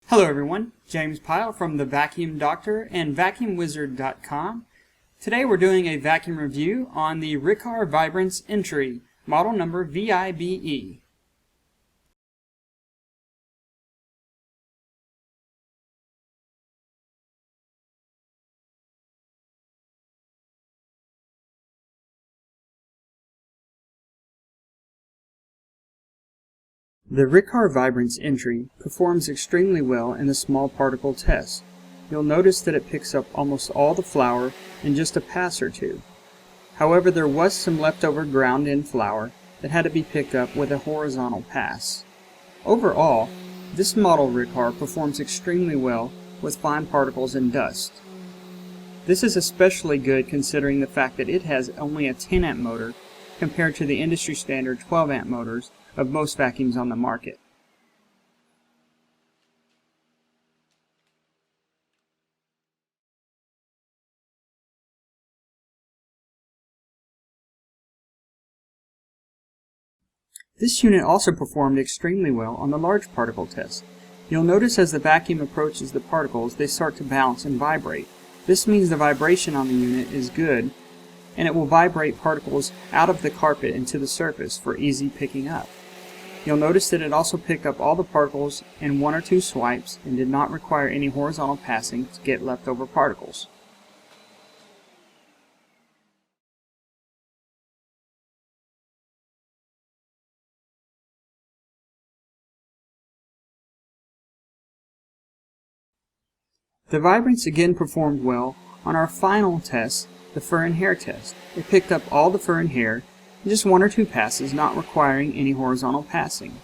Hello everyone, James Pyle from the Vacuum Doctor and VacuumWizard.com. Today we're doing a vacuum review on the Riccar Vibrance Entry, model number VIBE. The Riccar Vibrance Entry performs extremely well in the small particle test. You'll notice that it picks up almost all the flour in just a pass or two. However, there was some leftover ground-in flour that had to be picked up with a horizontal pass. Overall, this model Riccar performs extremely well with fine particles and dust. This is especially good considering the fact that it has only a 10 amp motor compared to the industry standard 12 amp motors of most vacuums on the market. This unit also performed extremely well on the large particle test. You'll notice as the vacuum approaches the particles, they start to bounce and vibrate. This means the vibration on the unit is good, and it will vibrate particles out of the carpet into the surface for easy picking up. You'll notice that it also picked up all the particles in one or two swipes and did not require any horizontal passing to get leftover particles. The Vibrance again performed well on our final test, the fur and hair test. It picked up all the fur and hair in just one or two passes, not requiring any horizontal passing.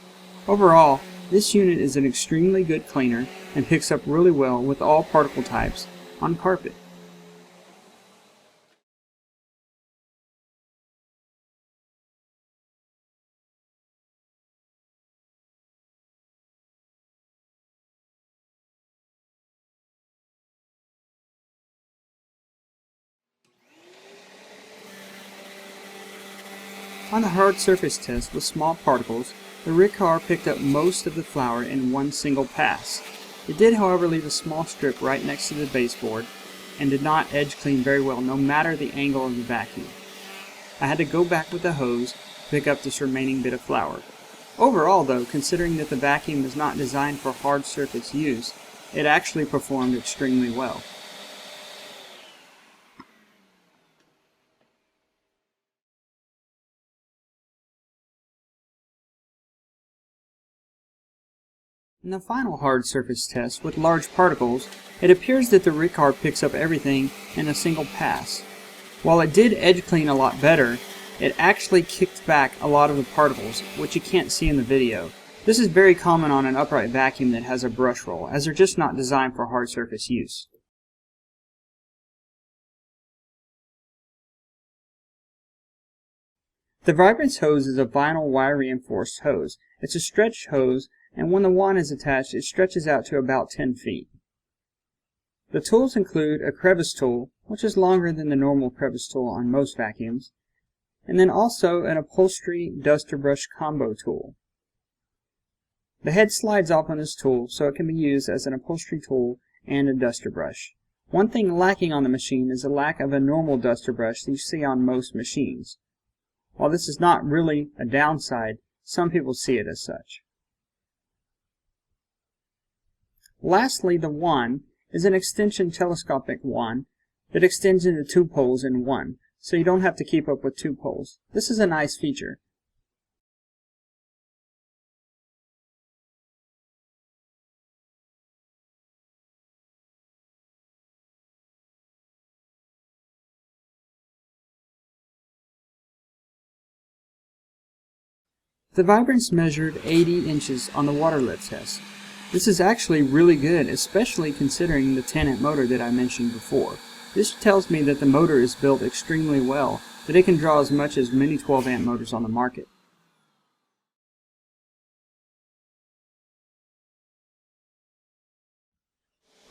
Overall, this unit is an extremely good cleaner and picks up really well with all particle types on carpet. On the hard surface test with small particles, the Riccar picked up most of the flour in one single pass. It did, however, leave a small strip right next to the baseboard and did not edge clean very well no matter the angle of the vacuum. I had to go back with the hose to pick up this remaining bit of flour. Overall though, considering that the vacuum is not designed for hard surface use, it actually performed extremely well. In the final hard surface test with large particles, it appears that the Riccar picks up everything in a single pass. While it did edge clean a lot better, it actually kicked back a lot of the particles, which you can't see in the video. This is very common on an upright vacuum that has a brush roll, as they're just not designed for hard surface use. The Vibrance hose is a vinyl wire reinforced hose. It's a stretch hose, and when the wand is attached, it stretches out to about 10 feet. The tools include a crevice tool, which is longer than the normal crevice tool on most vacuums, and then also an upholstery duster brush combo tool. The head slides off on this tool, so it can be used as an upholstery tool and a duster brush. One thing lacking on the machine is a lack of a normal duster brush that you see on most machines. While this is not really a downside, some people see it as such. Lastly, the wand is an extension telescopic wand that extends into two poles in one, so you don't have to keep up with two poles. This is a nice feature. The Vibrance measured 80 inches on the water lip test. This is actually really good, especially considering the 10 amp motor that I mentioned before. This tells me that the motor is built extremely well, that it can draw as much as many 12 amp motors on the market.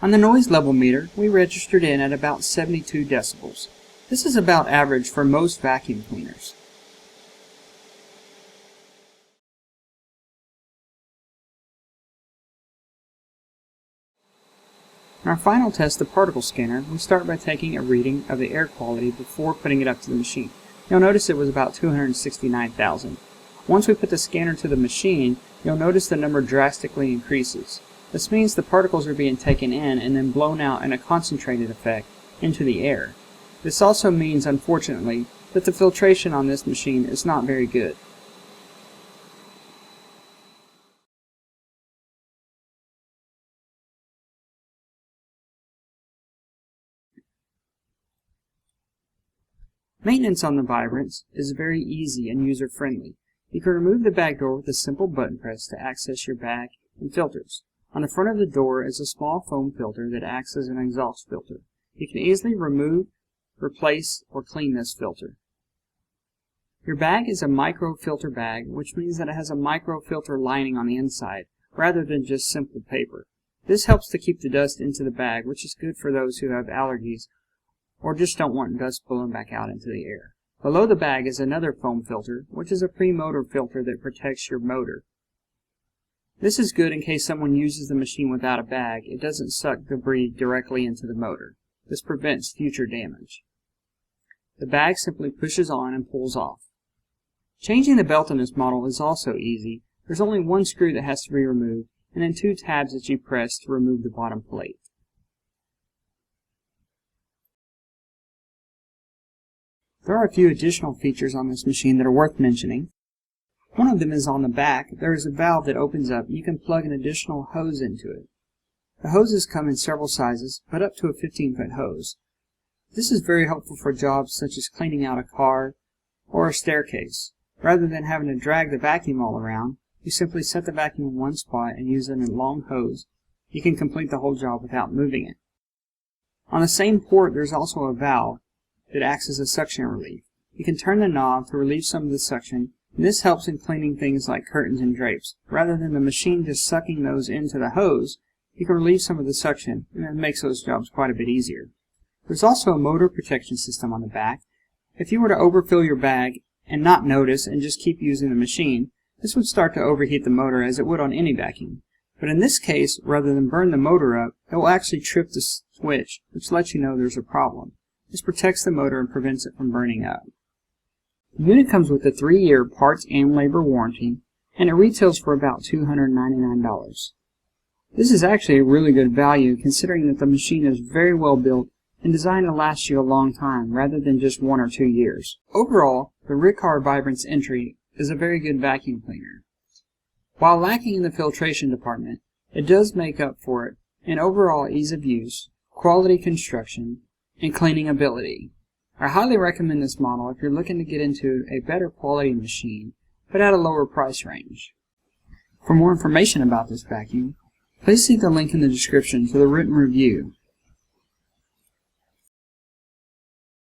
On the noise level meter, we registered in at about 72 decibels. This is about average for most vacuum cleaners. In our final test, the particle scanner, we start by taking a reading of the air quality before putting it up to the machine. You'll notice it was about 269,000. Once we put the scanner to the machine, you'll notice the number drastically increases. This means the particles are being taken in and then blown out in a concentrated effect into the air. This also means, unfortunately, that the filtration on this machine is not very good. Maintenance on the Vibrance is very easy and user-friendly. You can remove the bag door with a simple button press to access your bag and filters. On the front of the door is a small foam filter that acts as an exhaust filter. You can easily remove, replace, or clean this filter. Your bag is a micro-filter bag, which means that it has a micro-filter lining on the inside, rather than just simple paper. This helps to keep the dust into the bag, which is good for those who have allergies or just don't want dust blown back out into the air. Below the bag is another foam filter, which is a pre-motor filter that protects your motor. This is good in case someone uses the machine without a bag. It doesn't suck debris directly into the motor. This prevents future damage. The bag simply pushes on and pulls off. Changing the belt in this model is also easy. There's only one screw that has to be removed, and then two tabs that you press to remove the bottom plate. There are a few additional features on this machine that are worth mentioning. One of them is on the back. There is a valve that opens up and you can plug an additional hose into it. The hoses come in several sizes, but up to a 15-foot hose. This is very helpful for jobs such as cleaning out a car or a staircase. Rather than having to drag the vacuum all around, you simply set the vacuum in one spot and use a long hose. You can complete the whole job without moving it. On the same port, there's also a valve that acts as a suction relief. You can turn the knob to relieve some of the suction, and this helps in cleaning things like curtains and drapes. Rather than the machine just sucking those into the hose, you can relieve some of the suction, and it makes those jobs quite a bit easier. There's also a motor protection system on the back. If you were to overfill your bag and not notice and just keep using the machine, this would start to overheat the motor as it would on any vacuum. But in this case, rather than burn the motor up, it will actually trip the switch, which lets you know there's a problem. This protects the motor and prevents it from burning up. The unit comes with a 3-year parts and labor warranty, and it retails for about $299. This is actually a really good value considering that the machine is very well built and designed to last you a long time rather than just 1 or 2 years. Overall, the Riccar Vibrance Entry is a very good vacuum cleaner. While lacking in the filtration department, it does make up for it in overall ease of use, quality construction, and cleaning ability. I highly recommend this model if you're looking to get into a better quality machine, but at a lower price range. For more information about this vacuum, please see the link in the description for the written review.